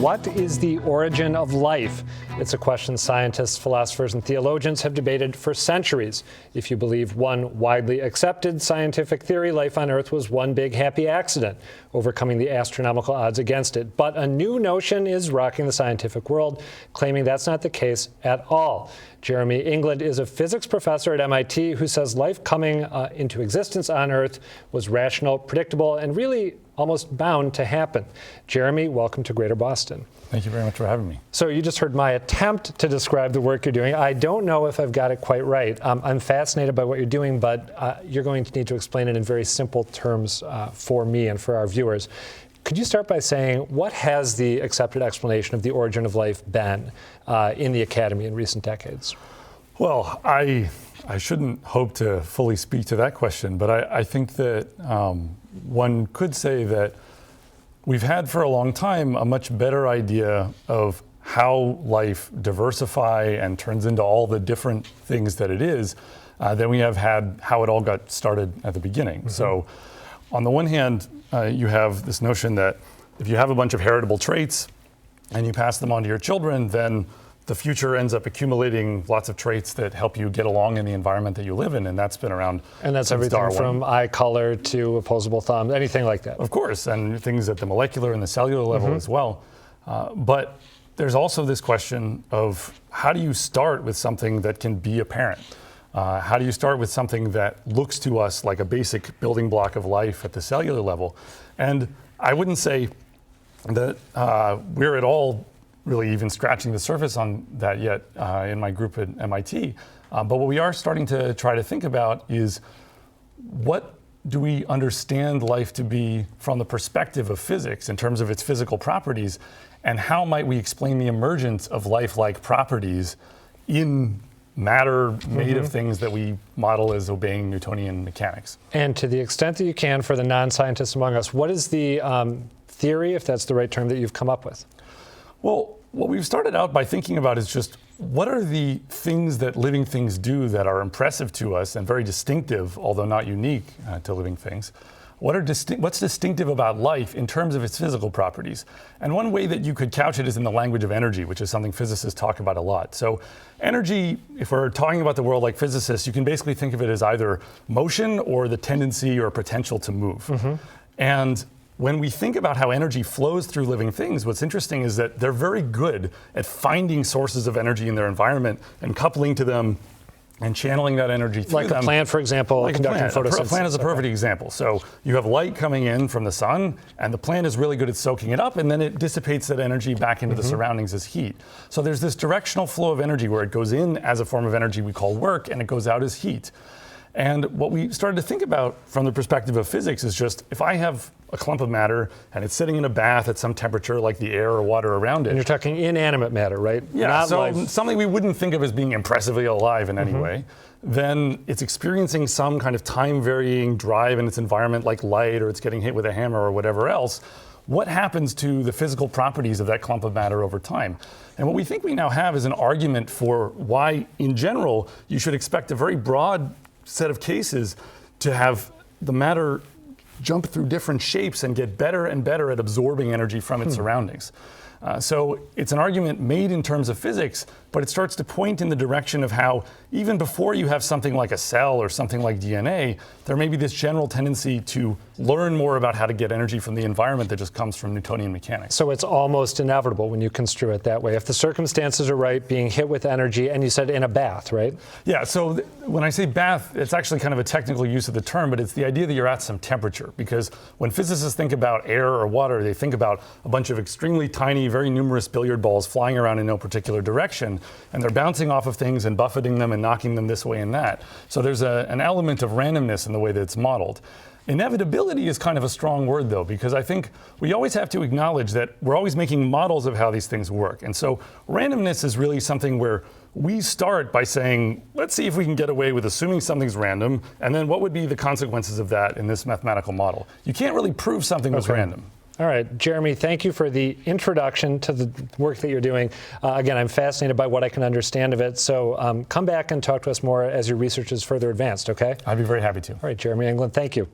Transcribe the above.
What is the origin of life? It's a question scientists, philosophers, and theologians have debated for centuries. If you believe one widely accepted scientific theory, life on Earth was one big happy accident, overcoming the astronomical odds against it. But a new notion is rocking the scientific world, claiming that's not the case at all. Jeremy England is a physics professor at MIT who says life coming into existence on Earth was rational, predictable, and really almost bound to happen. Jeremy, welcome to Greater Boston. Thank you very much for having me. So you just heard my attempt to describe the work you're doing. I don't know if I've got it quite right. I'm fascinated by what you're doing, but you're going to need to explain it in very simple terms for me and for our viewers. Could you start by saying, what has the accepted explanation of the origin of life been in the academy in recent decades? Well, I shouldn't hope to fully speak to that question, but I think that one could say that we've had for a long time a much better idea of how life diversifies and turns into all the different things that it is than we have had how it all got started at the beginning. Mm-hmm. So on the one hand, you have this notion that if you have a bunch of heritable traits and you pass them on to your children, then the future ends up accumulating lots of traits that help you get along in the environment that you live in, and that's been around. And that's everything Darwin. From eye color to opposable thumbs, anything like that. Of course, and things at the molecular and the cellular level as well. But there's also this question of how do you start with something that can be apparent? How do you start with something that looks to us like a basic building block of life at the cellular level? And I wouldn't say that we're at all really even scratching the surface on that yet in my group at MIT. But what we are starting to try to think about is, what do we understand life to be from the perspective of physics in terms of its physical properties, and how might we explain the emergence of life-like properties in matter made of things that we model as obeying Newtonian mechanics? And to the extent that you can, for the non-scientists among us, what is the theory, if that's the right term, that you've come up with? Well, what we've started out by thinking about is just, what are the things that living things do that are impressive to us and very distinctive, although not unique to living things? What's distinctive about life in terms of its physical properties? And one way that you could couch it is in the language of energy, which is something physicists talk about a lot. So energy, if we're talking about the world like physicists, you can basically think of it as either motion or the tendency or potential to move. And when we think about how energy flows through living things, what's interesting is that they're very good at finding sources of energy in their environment and coupling to them and channeling that energy through them. Like a plant, for example, like conducting photosynthesis. A plant is a perfect example. So you have light coming in from the sun, and the plant is really good at soaking it up, and then it dissipates that energy back into the surroundings as heat. So there's this directional flow of energy where it goes in as a form of energy we call work, and it goes out as heat. And what we started to think about from the perspective of physics is just, if I have a clump of matter and it's sitting in a bath at some temperature, like the air or water around it. And you're talking inanimate matter, right? Yeah, Not so life. Something we wouldn't think of as being impressively alive in any way. Then it's experiencing some kind of time-varying drive in its environment, like light, or it's getting hit with a hammer or whatever else. What happens to the physical properties of that clump of matter over time? And what we think we now have is an argument for why, in general, you should expect a very broad set of cases to have the matter jump through different shapes and get better and better at absorbing energy from its surroundings. So it's an argument made in terms of physics, but it starts to point in the direction of how, even before you have something like a cell or something like DNA, there may be this general tendency to learn more about how to get energy from the environment that just comes from Newtonian mechanics. So it's almost inevitable when you construe it that way. If the circumstances are right, being hit with energy, and you said in a bath, right? Yeah, so when I say bath, it's actually kind of a technical use of the term, but it's the idea that you're at some temperature. Because when physicists think about air or water, they think about a bunch of extremely tiny, very numerous billiard balls flying around in no particular direction, and they're bouncing off of things and buffeting them and knocking them this way and that. So there's an element of randomness in the way that it's modeled. Inevitability is kind of a strong word, though, because I think we always have to acknowledge that we're always making models of how these things work. And so randomness is really something where we start by saying, let's see if we can get away with assuming something's random, and then what would be the consequences of that in this mathematical model? You can't really prove something was random. All right, Jeremy, thank you for the introduction to the work that you're doing. Again, I'm fascinated by what I can understand of it. So come back and talk to us more as your research is further advanced, okay? I'd be very happy to. All right, Jeremy England, thank you.